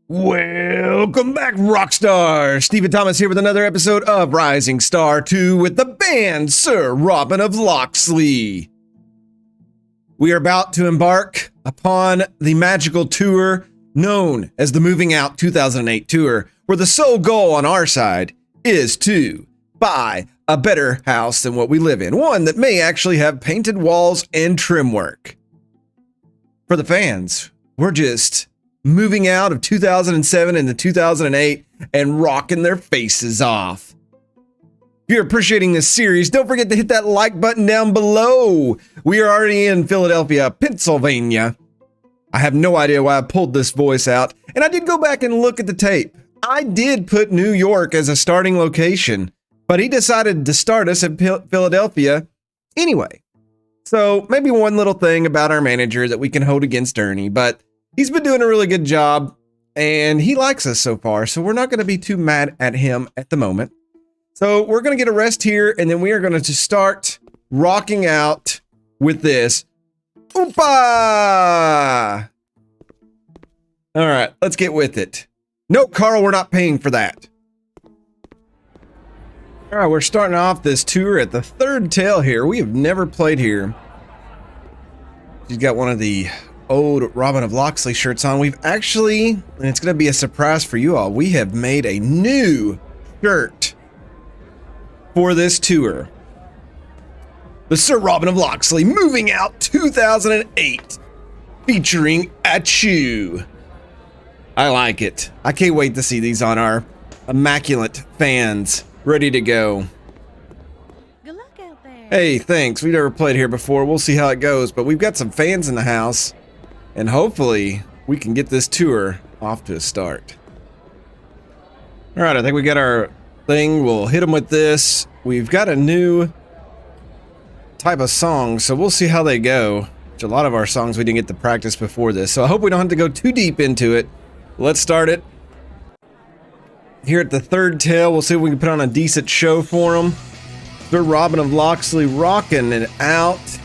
Welcome back, Rockstar! Stephen Thomas here with another episode of Rising Star 2 with the band Sir Robin of Locksley. We are about to embark upon the magical tour known as the Moving Out 2008 Tour, where the sole goal on our side is to buy a better house than what we live in, one that may actually have painted walls and trim work. For the fans, we're just moving out of 2007 into 2008 and rocking their faces off. If you're appreciating this series, don't forget to hit that like button down below. We are already in Philadelphia, Pennsylvania. I have no idea why I pulled this voice out, and I did go back and look at the tape. I did put New York as a starting location, but he decided to start us at Philadelphia anyway. So maybe one little thing about our manager that we can hold against Ernie, but he's been doing a really good job, and he likes us so far, so we're not going to be too mad at him at the moment. So we're going to get a rest here, and then we are going to just start rocking out with this. Oompa! All right, let's get with it. No, Carl, we're not paying for that. All right, we're starting off this tour at the third tail here. We have never played here. She's got one of the old Robin of Locksley shirts on. We've actually, and it's going to be a surprise for you all, we have made a new shirt for this tour. The Sir Robin of Locksley Moving Out 2008, featuring Achoo. I like it. I can't wait to see these on our immaculate fans ready to go. Good luck out there. Hey, thanks. We've never played here before. We'll see how it goes, but we've got some fans in the house. And hopefully, we can get this tour off to a start. All right, I think we got our thing. We'll hit them with this. We've got a new type of song, so we'll see how they go. Which a lot of our songs we didn't get to practice before this, so I hope we don't have to go too deep into it. Let's start it. Here at the third tail, we'll see if we can put on a decent show for them. Sir Robin of Locksley rocking it out.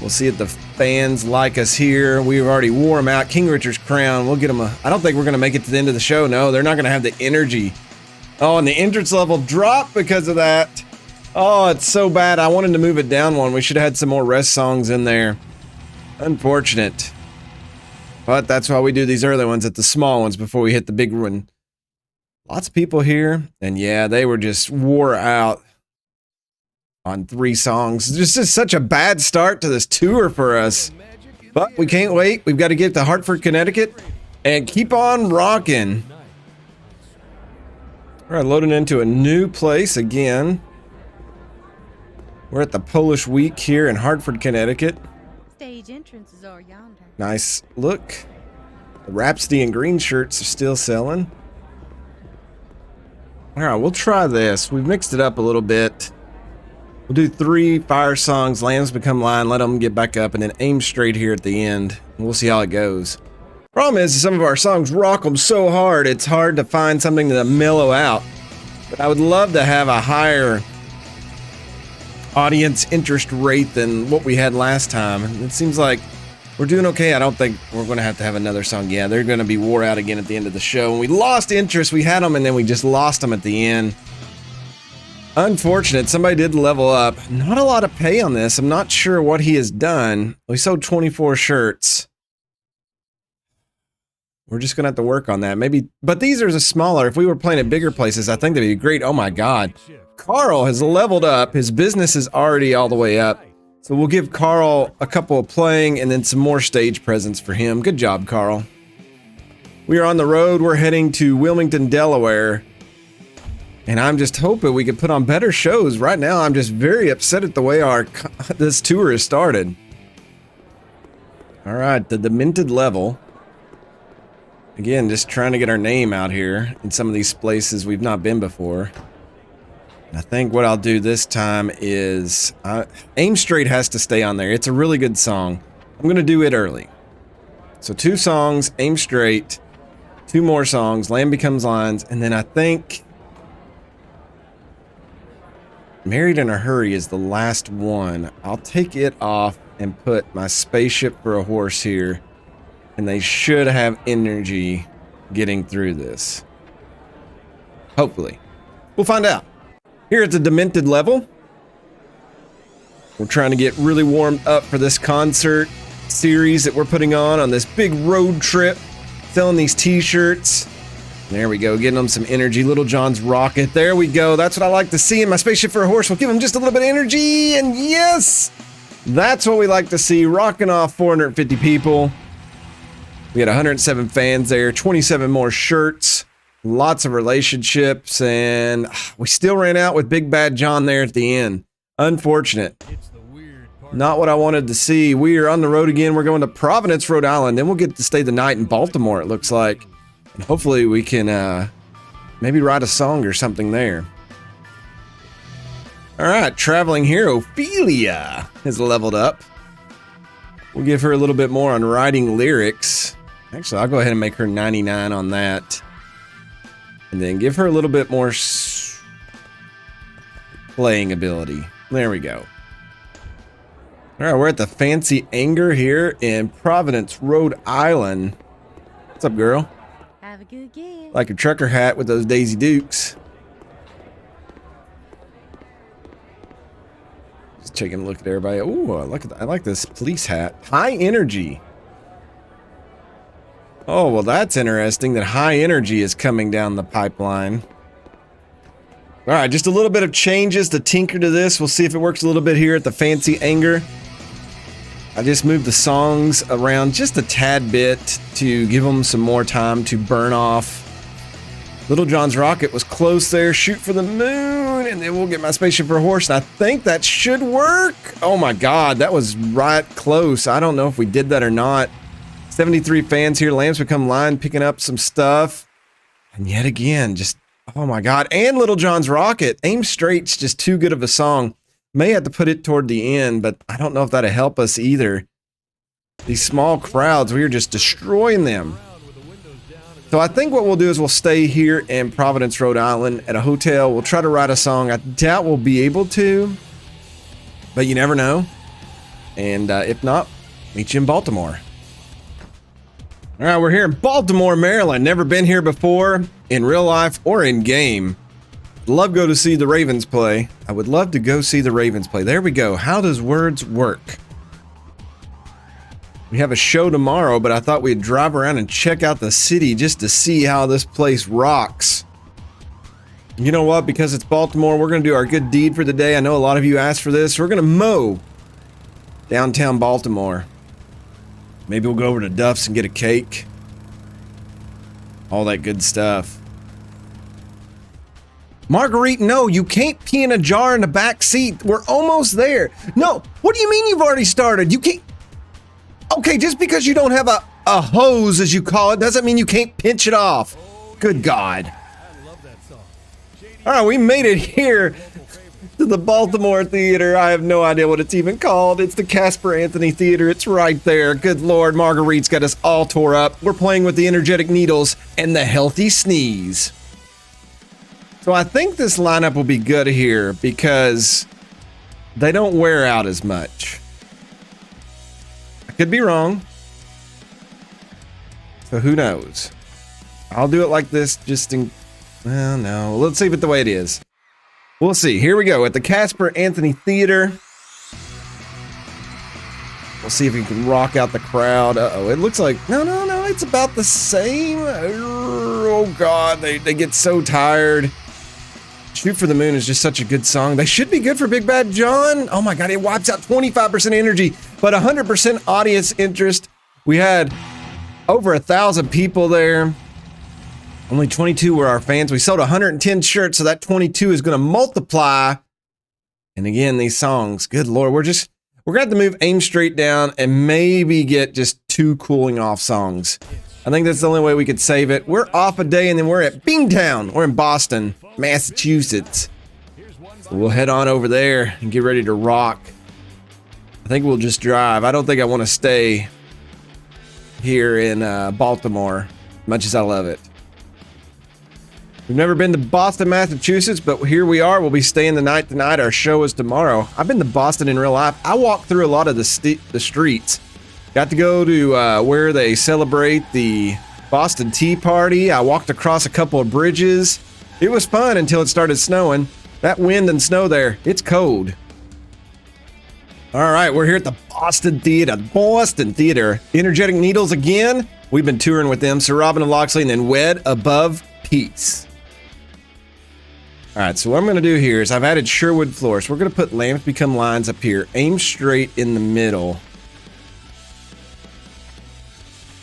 We'll see if the fans like us here. We've already wore them out. King Richard's crown. We'll get them I don't think we're going to make it to the end of the show. No, they're not going to have the energy. Oh, and the entrance level dropped because of that. Oh, it's so bad. I wanted to move it down one. We should have had some more rest songs in there. Unfortunate. But that's why we do these early ones at the small ones before we hit the big one. Lots of people here. And yeah, they were just wore out on 3 songs. It's just such a bad start to this tour for us. But we can't wait. We've got to get to Hartford, Connecticut and keep on rocking. All right, loading into a new place again. We're at the Polish Week here in Hartford, Connecticut. Stage entrances are yonder. Nice look. The Rhapsody and green shirts are still selling. All right, we'll try this. We've mixed it up a little bit. We'll do 3 fire songs, Lambs Become Lion, let them get back up, and then aim straight here at the end. We'll see how it goes. Problem is, some of our songs rock them so hard, it's hard to find something to mellow out. But I would love to have a higher audience interest rate than what we had last time. It seems like we're doing okay. I don't think we're going to have another song. Yeah, they're going to be wore out again at the end of the show. And we lost interest. We had them, and then we just lost them at the end. Unfortunate. Somebody did level up. Not a lot of pay on this. I'm not sure what he has done. We sold 24 shirts. We're just going to have to work on that. Maybe, but these are smaller. If we were playing at bigger places, I think they'd be great. Oh my God. Carl has leveled up. His business is already all the way up. So we'll give Carl a couple of playing and then some more stage presence for him. Good job, Carl. We are on the road. We're heading to Wilmington, Delaware. And I'm just hoping we could put on better shows. Right now, I'm just very upset at the way this tour has started. All right, the Demented level. Again, just trying to get our name out here in some of these places we've not been before. And I think what I'll do this time is Aim Straight has to stay on there. It's a really good song. I'm going to do it early. So 2 songs, Aim Straight, 2 more songs, Land Becomes Lions, and then I think Married in a Hurry is the last one. I'll take it off and put my Spaceship for a Horse here. And they should have energy getting through this. Hopefully. We'll find out. Here at the Demented level, we're trying to get really warmed up for this concert series that we're putting on this big road trip. Selling these t-shirts. There we go, getting them some energy. Little John's rocket. There we go. That's what I like to see in my spaceship for a horse. We'll give him just a little bit of energy. And yes, that's what we like to see. Rocking off 450 people. We had 107 fans there, 27 more shirts, lots of relationships, and we still ran out with Big Bad John there at the end. Unfortunate. Not what I wanted to see. We are on the road again. We're going to Providence, Rhode Island. Then we'll get to stay the night in Baltimore, it looks like. And hopefully we can maybe write a song or something there. All right, traveling here, Ophelia has leveled up. We'll give her a little bit more on writing lyrics. Actually, I'll go ahead and make her 99 on that. And then give her a little bit more playing ability. There we go. All right, we're at the Fancy Anger here in Providence, Rhode Island. What's up, girl? Have a good gig. Like a trucker hat with those Daisy Dukes. Just taking a look at everybody. Ooh, I like this police hat. High energy. Oh, well, that's interesting that high energy is coming down the pipeline. All right, just a little bit of changes to tinker to this. We'll see if it works a little bit here at the Fancy Anger. I just moved the songs around just a tad bit to give them some more time to burn off. Little John's rocket was close there. Shoot for the moon, and then we'll get my spaceship for a horse. And I think that should work. Oh my God, that was right close. I don't know if we did that or not. 73 fans here. Lambs Become Line picking up some stuff. And yet again, just, oh my God. And Little John's rocket. Aim Straight's just too good of a song. May have to put it toward the end, but I don't know if that'll help us either. These small crowds, we are just destroying them. So I think what we'll do is we'll stay here in Providence, Rhode Island at a hotel. We'll try to write a song. I doubt we'll be able to, but you never know. And if not, meet you in Baltimore. All right, we're here in Baltimore, Maryland. Never been here before in real life or in game. Love go to see the Ravens play. I would love to go see the Ravens play. There we go. How does words work? We have a show tomorrow, but I thought we'd drive around and check out the city just to see how this place rocks. You know what? Because it's Baltimore, we're going to do our good deed for the day. I know a lot of you asked for this. We're going to mow downtown Baltimore. Maybe we'll go over to Duff's and get a cake. All that good stuff. Marguerite, no, you can't pee in a jar in the back seat. We're almost there. No, what do you mean you've already started? You can't. Okay, just because you don't have a hose, as you call it, doesn't mean you can't pinch it off. Good God. All right, we made it here to the Baltimore Theater. I have no idea what it's even called. It's the Casper Anthony Theater. It's right there. Good Lord, Marguerite's got us all tore up. We're playing with the energetic needles and the healthy sneeze. So I think this lineup will be good here because they don't wear out as much. I could be wrong. So who knows? I'll do it like this just in... Well, no. Let's leave it the way it is. We'll see. Here we go at the Casper Anthony Theater. We'll see if we can rock out the crowd. Uh-oh. It looks like... No. It's about the same. Oh, God. They get so tired. Shoot for the Moon is just such a good song. They should be good for Big Bad John. Oh my God, it wipes out 25% energy, but 100% audience interest. We had over 1,000 people there. Only 22 were our fans. We sold 110 shirts, so that 22 is going to multiply. And again, these songs, good Lord, we're going to have to move Aim Straight down and maybe get just 2 cooling off songs. I think that's the only way we could save it. We're off a day and then we're at Beantown. We're in Boston, Massachusetts. So we'll head on over there and get ready to rock. I think we'll just drive. I don't think I want to stay here in Baltimore, much as I love it. We've never been to Boston, Massachusetts, but here we are. We'll be staying the night tonight. Our show is tomorrow. I've been to Boston in real life. I walked through a lot of the streets. Got to go to where they celebrate the Boston Tea Party. I walked across a couple of bridges. It was fun until it started snowing. That wind and snow there, it's cold. All right, we're here at the Boston Theater. Energetic Needles again. We've been touring with them. Sir Robin of Locksley and then Wed Above Peace. All right, so what I'm going to do here is I've added Sherwood Florist. We're going to put Lamps Become Lines up here. Aim straight in the middle.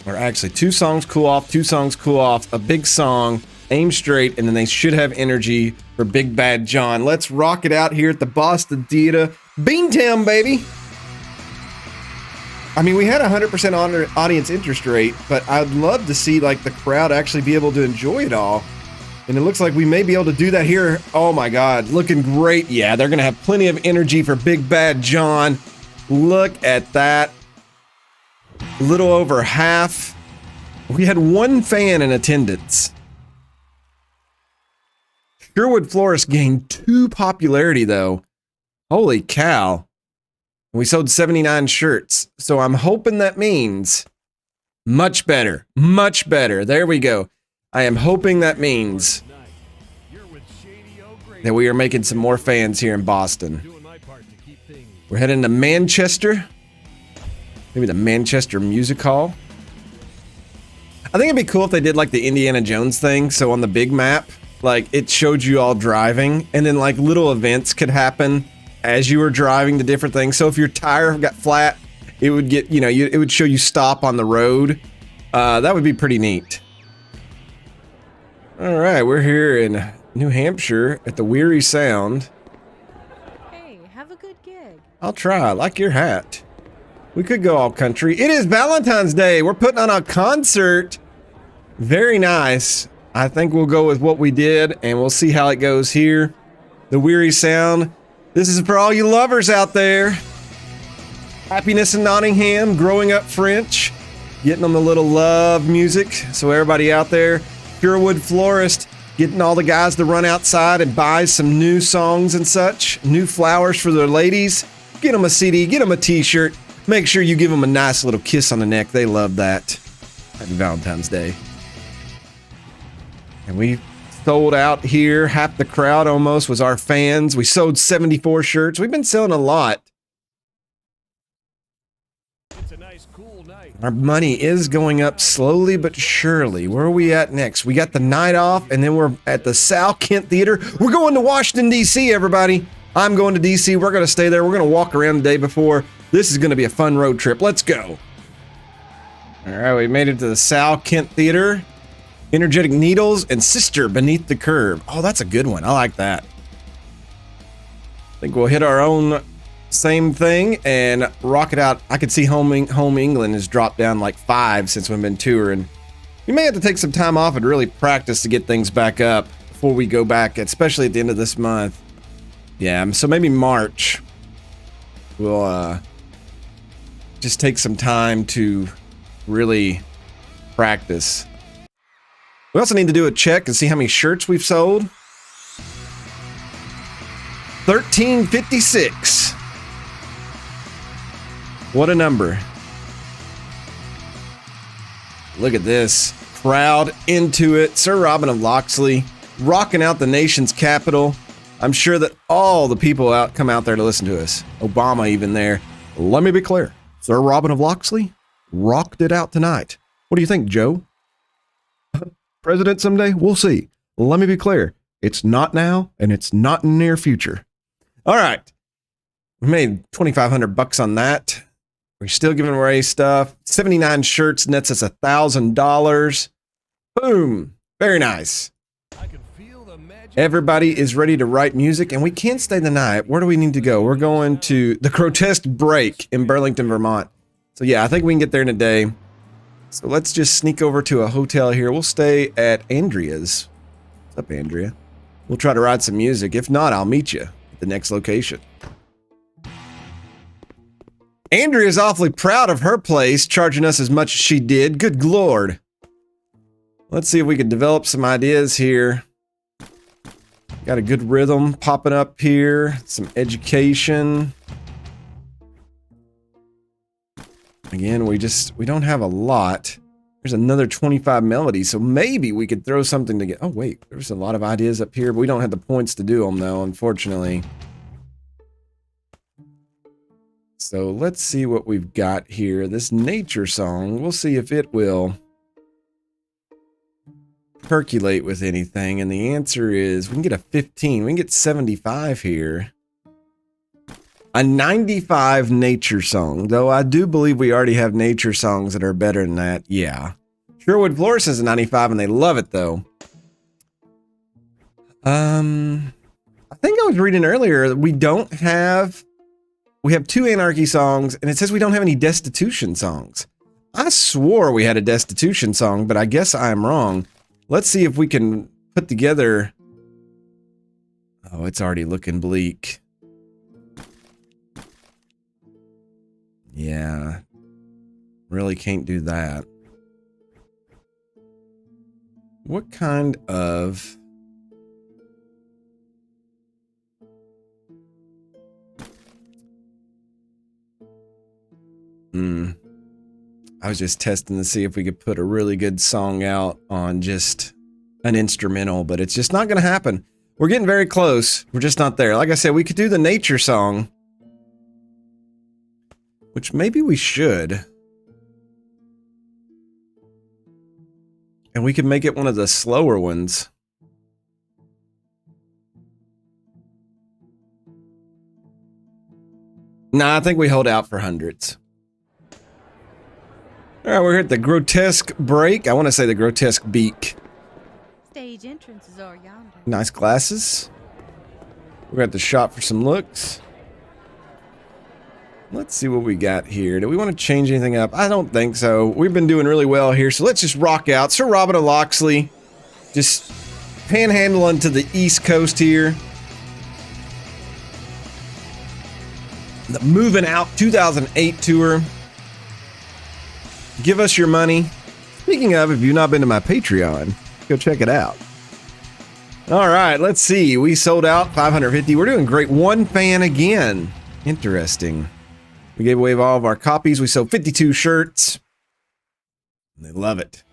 Or actually, 2 songs cool off, 2 songs cool off, a big song, aim straight, and then they should have energy for Big Bad John. Let's rock it out here at the Boston Theater. Beantown, baby! I mean, we had 100% audience interest rate, but I'd love to see like the crowd actually be able to enjoy it all. And it looks like we may be able to do that here. Oh my God, looking great. Yeah, they're gonna have plenty of energy for Big Bad John. Look at that. A little over half. We had 1 fan in attendance. Sherwood Florist gained 2 popularity though. Holy cow. We sold 79 shirts. So I'm hoping that means much better. Much better. There we go. I am hoping that means that we are making some more fans here in Boston. We're heading to Manchester. Maybe the Manchester Music Hall. I think it'd be cool if they did like the Indiana Jones thing. So on the big map, like it showed you all driving and then like little events could happen as you were driving to different things. So if your tire got flat, it would get, you know, it would show you stop on the road. That would be pretty neat. All right, we're here in New Hampshire at the Weary Sound. Hey, have a good gig. I'll try. I like your hat. We could go all country. It is Valentine's Day. We're putting on a concert. Very nice. I think we'll go with what we did and we'll see how it goes here. The Weary Sound. This is for all you lovers out there. Happiness in Nottingham, growing up French, getting on the little love music. So everybody out there, Sherwood Florist, getting all the guys to run outside and buy some new songs and such, new flowers for their ladies. Get them a CD, get them a t-shirt. Make sure you give them a nice little kiss on the neck. They love that. Happy Valentine's Day. And we sold out here. Half the crowd almost was our fans. We sold 74 shirts. We've been selling a lot. It's a nice, cool night. Our money is going up slowly but surely. Where are we at next? We got the night off, and then we're at the Sal Kent Theater. We're going to Washington, D.C., everybody. I'm going to D.C. We're going to stay there. We're going to walk around the day before. This is going to be a fun road trip. Let's go. All right, we made it to the Sal Kent Theater. Energetic Needles and Sister Beneath the Curve. Oh, that's a good one. I like that. I think we'll hit our own same thing and rock it out. I could see Home England has dropped down like 5 since we've been touring. We may have to take some time off and really practice to get things back up before we go back, especially at the end of this month. Yeah, so maybe March. We'll just take some time to really practice. We also need to do a check and see how many shirts we've sold. 1356. What a number. Look at this. Crowd into it. Sir Robin of Locksley rocking out the nation's capital. I'm sure that all the people come out there to listen to us. Obama even there. Let me be clear. Sir Robin of Locksley rocked it out tonight. What do you think, Joe? President someday? We'll see. Let me be clear. It's not now, and it's not in the near future. All right. We made $2,500 on that. We're still giving away stuff. 79 shirts nets us $1,000. Boom. Very nice. I can feel the magic. Everybody is ready to write music, and we can't stay the night. Where do we need to go? We're going to the Grotesque Break in Burlington, Vermont. So yeah, I think we can get there in a day. So let's just sneak over to a hotel here. We'll stay at Andrea's. What's up, Andrea? We'll try to write some music. If not, I'll meet you at the next location. Andrea's awfully proud of her place, charging us as much as she did. Good Lord. Let's see if we can develop some ideas here. Got a good rhythm popping up here. Some education. Again, we don't have a lot. There's another 25 melodies, so maybe we could throw something to get... Oh, wait. There's a lot of ideas up here, but we don't have the points to do them, though, unfortunately. So let's see what we've got here. This nature song, we'll see if it will percolate with anything, and the answer is we can get a 15. We can get 75 here. A 95 nature song, though I do believe we already have nature songs that are better than that. Yeah. Sherwood Florist is a 95 and they love it, though. I think I was reading earlier that we have 2 anarchy songs, and it says we don't have any destitution songs. I swore we had a destitution song, but I guess I'm wrong. Let's see if we can put together... Oh, it's already looking bleak. Yeah. Really can't do that. What kind of... I was just testing to see if we could put a really good song out on just an instrumental, but it's just not going to happen. We're getting very close. We're just not there. Like I said, we could do the nature song, which maybe we should. And we could make it one of the slower ones. Nah, I think we hold out for hundreds. All right, we're here at the grotesque break. I want to say the grotesque beak. Stage entrances are yonder. Nice glasses. We're at the shop for some looks. Let's see what we got here. Do we want to change anything up? I don't think so. We've been doing really well here, so let's just rock out. Sir Robin of Locksley, just panhandling to the East Coast here. The Moving Out 2008 tour. Give us your money. Speaking of, if you've not been to my Patreon, go check it out. All right, let's see. We sold out 550. We're doing great. One fan again. Interesting. We gave away all of our copies. We sold 52 shirts. They love it.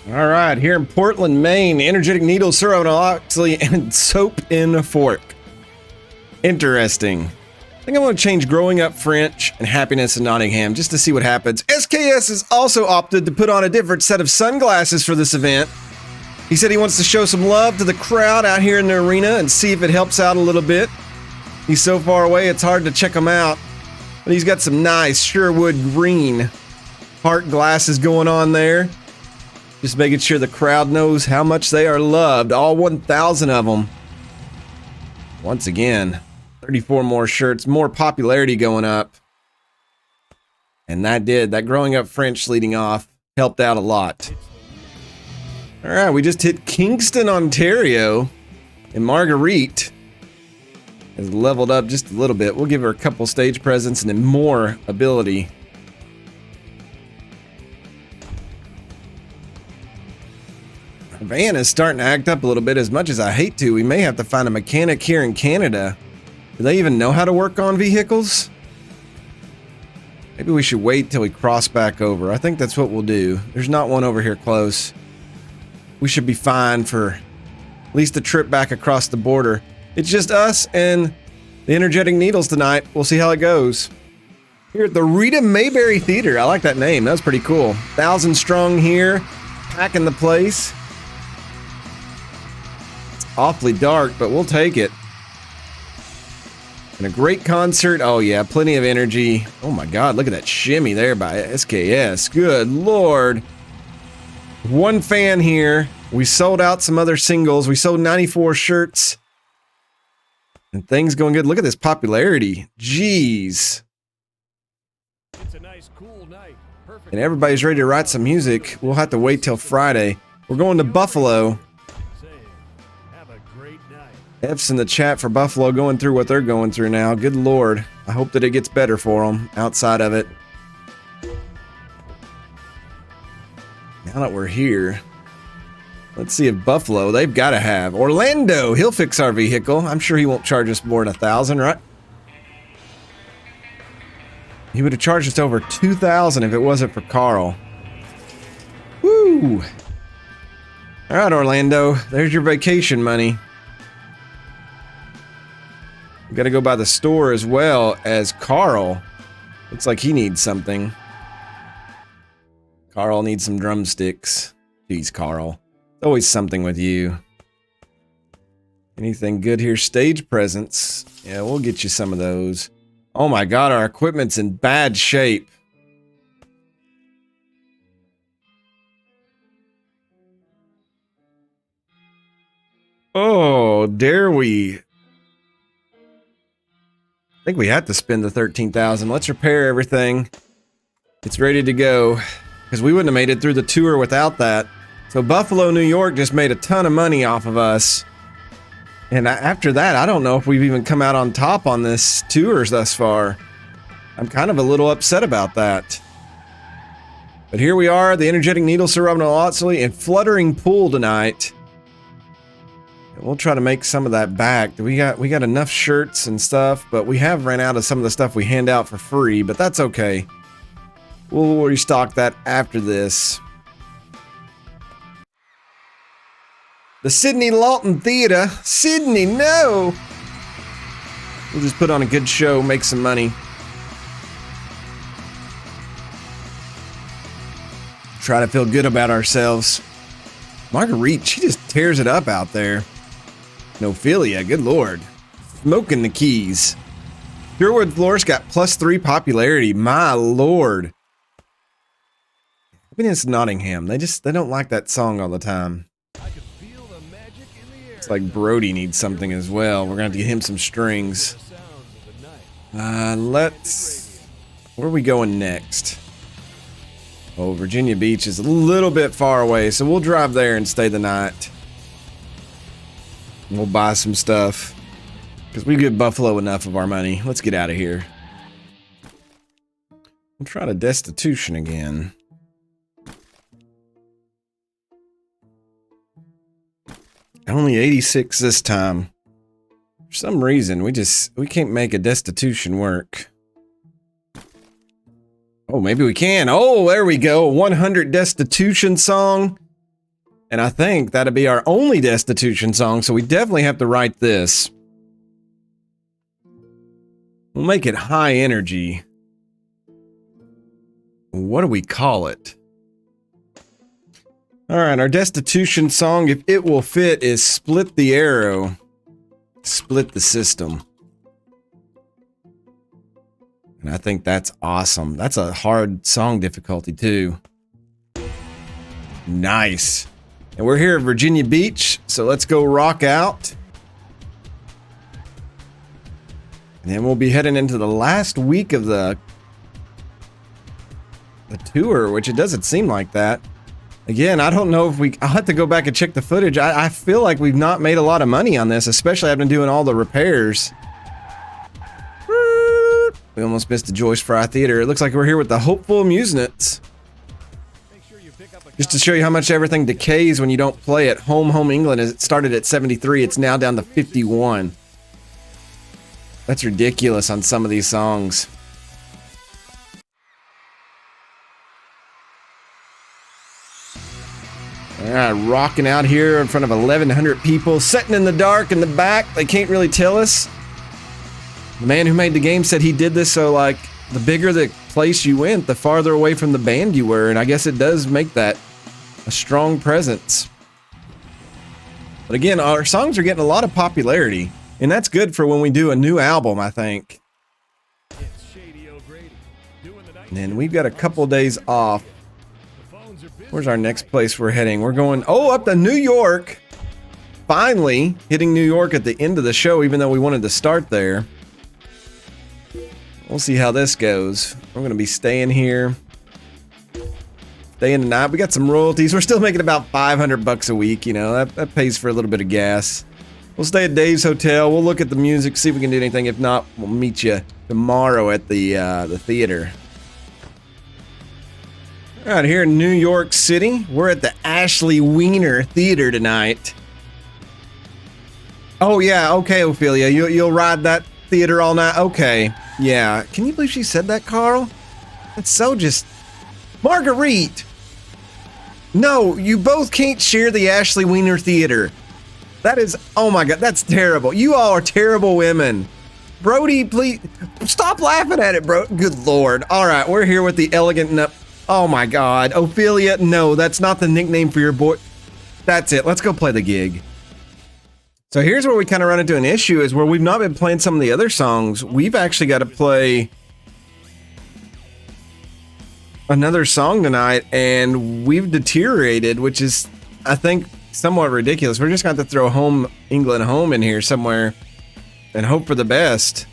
All right, here in Portland, Maine, Energetic Needles, Sir Robin of Locksley, and Soap in a Fork. Interesting. I think I'm going to change Growing Up French and Happiness in Nottingham just to see what happens. SKS has also opted to put on a different set of sunglasses for this event. He said he wants to show some love to the crowd out here in the arena and see if it helps out a little bit. He's so far away, it's hard to check him out. But he's got some nice Sherwood green heart glasses going on there. Just making sure the crowd knows how much they are loved. All 1,000 of them. Once again, 34 more shirts, more popularity going up. And that Growing Up French leading off helped out a lot. All right, we just hit Kingston, Ontario, and Marguerite has leveled up just a little bit. We'll give her a couple stage presence and then more ability. Our van is starting to act up a little bit. As much as I hate to, we may have to find a mechanic here in Canada. Do they even know how to work on vehicles? Maybe we should wait till we cross back over. I think that's what we'll do. There's not one over here close. We should be fine for at least the trip back across the border. It's just us and the Energetic Needles tonight. We'll see how it goes. Here at the Rita Mayberry Theater. I like that name. That was pretty cool. 1,000 strong here, packing the place. It's awfully dark, but we'll take it. And a great concert. Oh yeah, plenty of energy. Oh my God, look at that shimmy there by SKS. Good Lord. One fan here. We sold out some other singles. We sold 94 shirts. And things going good. Look at this popularity. Jeez. It's a nice cool night. Perfect. And everybody's ready to write some music. We'll have to wait till Friday. We're going to Buffalo. Say, have a great night. F's in the chat for Buffalo going through what they're going through now. Good Lord. I hope that it gets better for them outside of it. Now that we're here, let's see if Buffalo, they've got to have. Orlando, he'll fix our vehicle. I'm sure he won't charge us more than 1,000, right? He would have charged us over $2,000 if it wasn't for Carl. Woo! All right, Orlando, there's your vacation money. We got to go by the store as well as Carl. Looks like he needs something. Carl needs some drumsticks. Jeez, Carl. Always something with you. Anything good here? Stage presents. Yeah, we'll get you some of those. Oh my god, our equipment's in bad shape. Oh, dare we? I think we have to spend the $13,000. Let's repair everything. It's ready to go. Because we wouldn't have made it through the tour without that. So Buffalo, New York just made a ton of money off of us. And after that, I don't know if we've even come out on top on this tours thus far. I'm kind of a little upset about that. But here we are, the energetic needle, Sir Robin of Locksley, and fluttering pool tonight. And we'll try to make some of that back. We got enough shirts and stuff, but we have ran out of some of the stuff we hand out for free, but that's okay. We'll restock that after this. The Sidney Lawton Theater. Sydney, no! We'll just put on a good show, make some money. Try to feel good about ourselves. Marguerite, she just tears it up out there. And Ophelia, good lord. Smoking the keys. Purewood Florist got +3 popularity. My lord. I mean, it's Nottingham. They don't like that song all the time. It's like Brody needs something as well. We're gonna have to get him some strings. Where are we going next? Oh, Virginia Beach is a little bit far away, so we'll drive there and stay the night. We'll buy some stuff. Because we give Buffalo enough of our money. Let's get out of here. We'll try to destitution again. Only 86 this time. For some reason, we can't make a destitution work. Oh, maybe we can. Oh, there we go. 100 destitution song. And I think that'll be our only destitution song, so we definitely have to write this. We'll make it high energy. What do we call it? All right, our destitution song, if it will fit, is Split the Arrow. Split the System. And I think that's awesome. That's a hard song difficulty, too. Nice. And we're here at Virginia Beach, so let's go rock out. And then we'll be heading into the last week of the tour, which it doesn't seem like that. Again, I don't know if I'll have to go back and check the footage. I feel like we've not made a lot of money on this, especially I've been doing all the repairs. We almost missed the Joyce Fry Theater. It looks like we're here with the Hopeful Amusements. Just to show you how much everything decays when you don't play it. Home England, it started at 73. It's now down to 51. That's ridiculous on some of these songs. All right, rocking out here in front of 1,100 people, sitting in the dark in the back. They can't really tell us. The man who made the game said he did this so, like, the bigger the place you went, the farther away from the band you were, and I guess it does make that a strong presence. But again, our songs are getting a lot of popularity, and that's good for when we do a new album, I think. And then we've got a couple days off. Where's our next place we're heading? We're going, up to New York. Finally hitting New York at the end of the show, even though we wanted to start there. We'll see how this goes. We're going to be staying here. Staying tonight. We got some royalties. We're still making about $500 a week, you know. That pays for a little bit of gas. We'll stay at Dave's Hotel. We'll look at the music, see if we can do anything. If not, we'll meet you tomorrow at the theater. All right, here in New York City, we're at the Ashley Wiener Theater tonight. Oh yeah, okay, Ophelia, you'll ride that theater all night. Okay, Yeah, can you believe she said that, Carl? It's so just... Marguerite! No, you both can't share the Ashley Wiener Theater. That is... Oh my god, that's terrible. You all are terrible women. Brody, please... Stop laughing at it, bro. Good lord. Alright, we're here with the elegant... Oh my god. Ophelia, no, that's not the nickname for your boy. That's it. Let's go play the gig. So here's where we kind of run into an issue, is where we've not been playing some of the other songs. We've actually got to play another song tonight, and we've deteriorated, which is, I think, somewhat ridiculous. We're just going to have to throw Home England Home in here somewhere and hope for the best.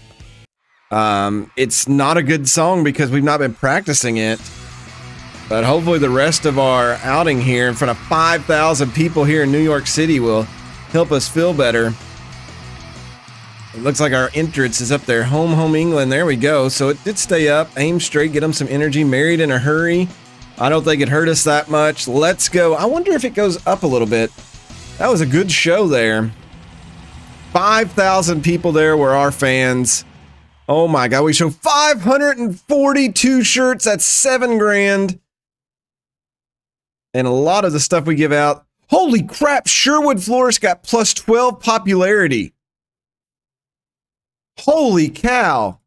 It's not a good song because we've not been practicing it, but hopefully the rest of our outing here in front of 5,000 people here in New York City will help us feel better. It looks like our entrance is up there. Home England. There we go. So it did stay up. Aim straight. Get them some energy. Married in a hurry. I don't think it hurt us that much. Let's go. I wonder if it goes up a little bit. That was a good show there. 5,000 people there were our fans. Oh my god. We show 542 shirts. That's $7,000. And a lot of the stuff we give out. Holy crap, Sherwood Florist got plus 12 popularity. Holy cow.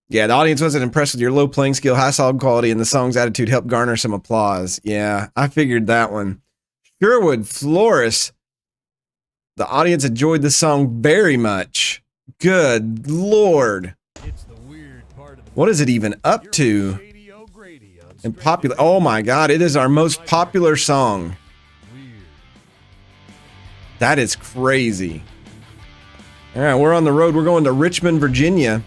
Yeah, the audience wasn't impressed with your low playing skill, high solid quality, and the song's attitude helped garner some applause. Yeah, I figured that one. Sherwood Florist. The audience enjoyed the song very much. Good lord. It's the weird part of the What is it even up to? And popular. Oh my god, it is our most popular song. That is crazy. All right, we're on the road. We're going to Richmond, Virginia.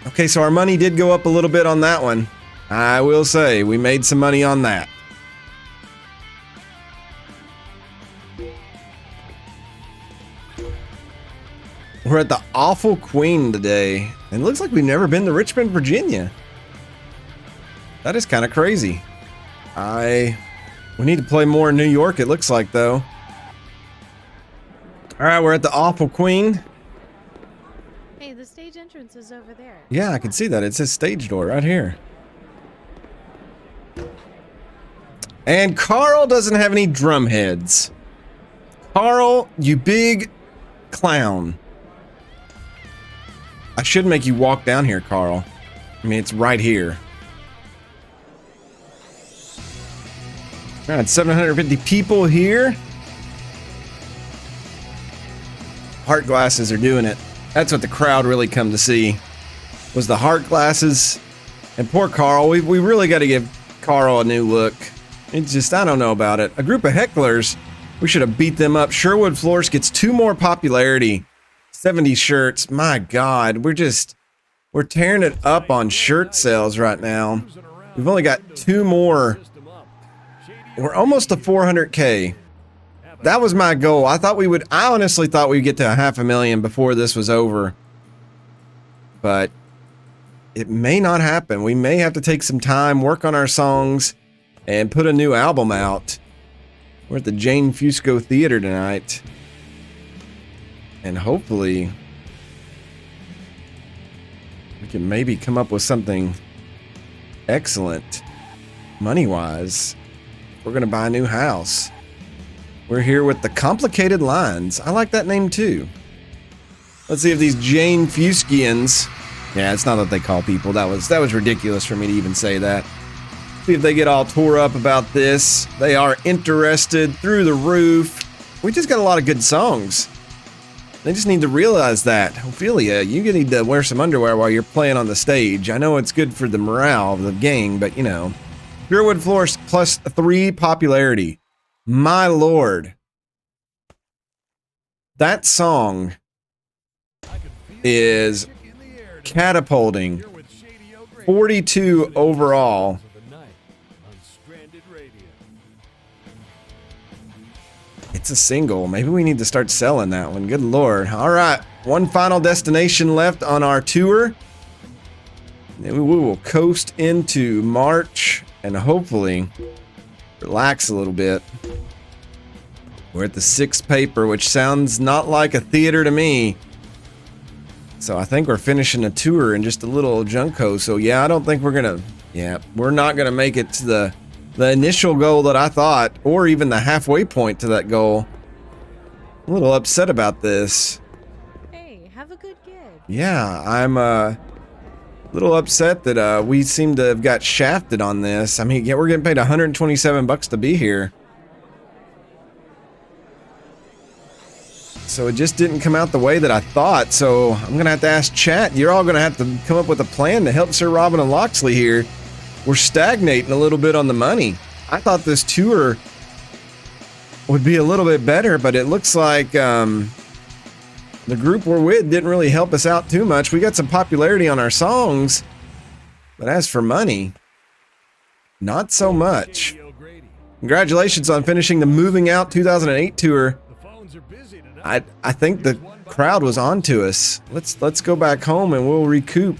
Okay, so our money did go up a little bit on that one. I will say, we made some money on that. We're at the Awful Queen today. And it looks like we've never been to Richmond, Virginia. That is kind of crazy. We need to play more in New York, it looks like, though. Alright, we're at the Awful Queen. Hey, the stage entrance is over there. Yeah, I can see that. It says stage door right here. And Carl doesn't have any drum heads. Carl, you big clown. I should make you walk down here, Carl. I mean, it's right here. All right, 750 people here. Heart glasses are doing it. That's what the crowd really come to see, was the heart glasses. And poor Carl, we really got to give Carl a new look. It's just, I don't know about it. A group of hecklers, we should have beat them up. Sherwood Florist gets 2 more popularity. 70 shirts. My god, we're tearing it up on shirt sales right now. We've only got 2 more. We're almost to 400K. That was my goal. I honestly thought we'd get to 500,000 before this was over. But it may not happen. We may have to take some time, work on our songs, and put a new album out. We're at the Jane Fusco Theater tonight. And hopefully we can maybe come up with something excellent money-wise. We're going to buy a new house. We're here with the Complicated Lines. I like that name too. Let's see if these Jane Fuskians... Yeah, it's not what they call people. That was ridiculous for me to even say that. See if they get all tore up about this. They are interested through the roof. We just got a lot of good songs. They just need to realize that. Ophelia, you need to wear some underwear while you're playing on the stage. I know it's good for the morale of the gang, but you know. Sherwood Florist plus 3 popularity. My lord. That song is catapulting. 42 overall. It's a single. Maybe we need to start selling that one. Good lord. All right. One final destination left on our tour. Then we will coast into March and hopefully relax a little bit. We're at the 6th paper, which sounds not like a theater to me. So I think we're finishing a tour in just a little junko. So yeah, I don't think we're gonna, we're not gonna make it to the initial goal that I thought, or even the halfway point to that goal. I'm a little upset about this. Hey, have a good gig. Yeah, I'm a little upset that we seem to have got shafted on this. I mean, yeah, we're getting paid $127 to be here. So it just didn't come out the way that I thought. So I'm gonna have to ask chat. You're all gonna have to come up with a plan to help Sir Robin of Locksley here. We're stagnating a little bit on the money. I thought this tour would be a little bit better, but it looks like the group we're with didn't really help us out too much. We got some popularity on our songs, but as for money, not so much. Congratulations on finishing the Moving Out 2008 tour. I think the crowd was on to us. Let's go back home and we'll recoup.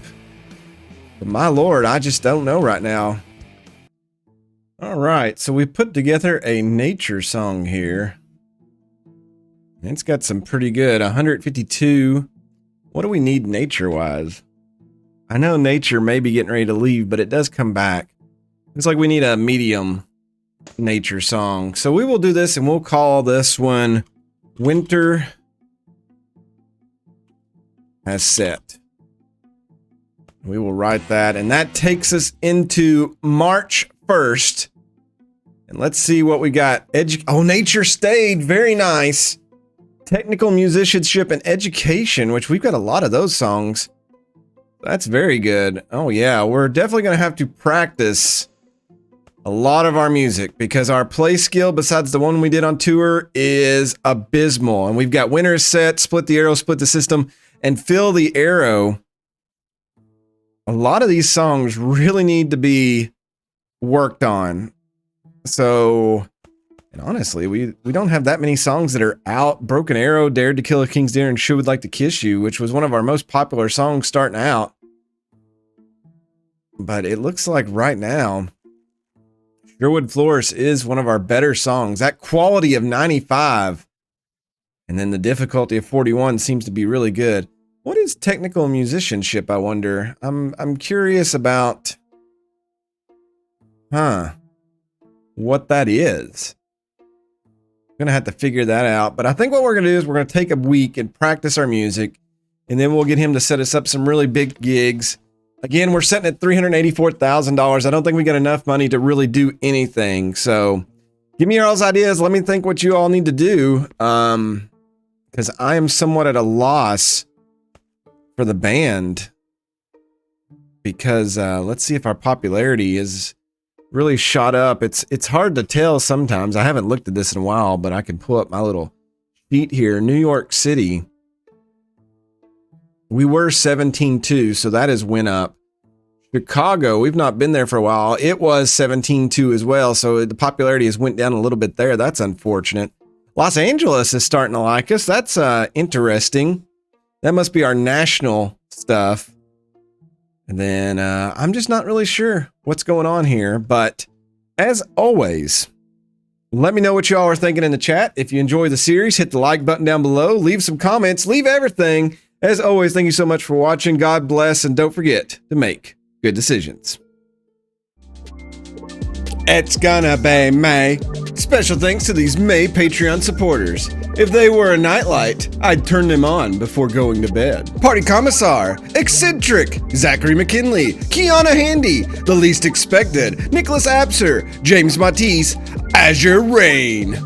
But my lord, I just don't know right now. All right, so we put together a nature song here. It's got some pretty good 152. What do we need nature-wise? I know nature may be getting ready to leave, but it does come back. Looks like we need a medium nature song. So we will do this and we'll call this one Winter Has Set. We will write that, and that takes us into March 1st. And let's see what we got. Nature Stayed, very nice. Technical musicianship and education, which we've got a lot of those songs. That's very good. Oh yeah, we're definitely gonna have to practice a lot of our music because our play skill, besides the one we did on tour, is abysmal. And we've got Winter Set, Split the Arrow, Split the System, and Fill the Arrow. A lot of these songs really need to be worked on. So, and honestly, we don't have that many songs that are out. Broken Arrow, Dared to Kill a King's Deer, and Sure Would Like to Kiss You, which was one of our most popular songs starting out. But it looks like right now, Sherwood Florist is one of our better songs. That quality of 95 and then the difficulty of 41 seems to be really good. What is technical musicianship, I wonder? I'm curious about what that is. I'm gonna have to figure that out, but I think what we're gonna do is we're gonna take a week and practice our music, and then we'll get him to set us up some really big gigs. Again, we're setting at $384,000. I don't think we got enough money to really do anything. So give me your all's ideas. Let me think what you all need to do. Because I am somewhat at a loss for the band. Because let's see if our popularity is really shot up. It's hard to tell sometimes. I haven't looked at this in a while, but I can pull up my little sheet here. New York City. We were 17.2, so that has went up. Chicago, we've not been there for a while. It was 17.2 as well, so the popularity has went down a little bit there. That's unfortunate. Los Angeles is starting to like us. That's interesting. That must be our national stuff. And then I'm just not really sure what's going on here. But as always, let me know what y'all are thinking in the chat. If you enjoy the series, hit the like button down below. Leave some comments. Leave everything. As always, thank you so much for watching. God bless, and don't forget to make good decisions. It's gonna be May. Special thanks to these May Patreon supporters. If they were a nightlight, I'd turn them on before going to bed. Party Commissar, Eccentric, Zachary McKinley, Kiana Handy, The Least Expected, Nicholas Abser, James Matisse, Azure Rain.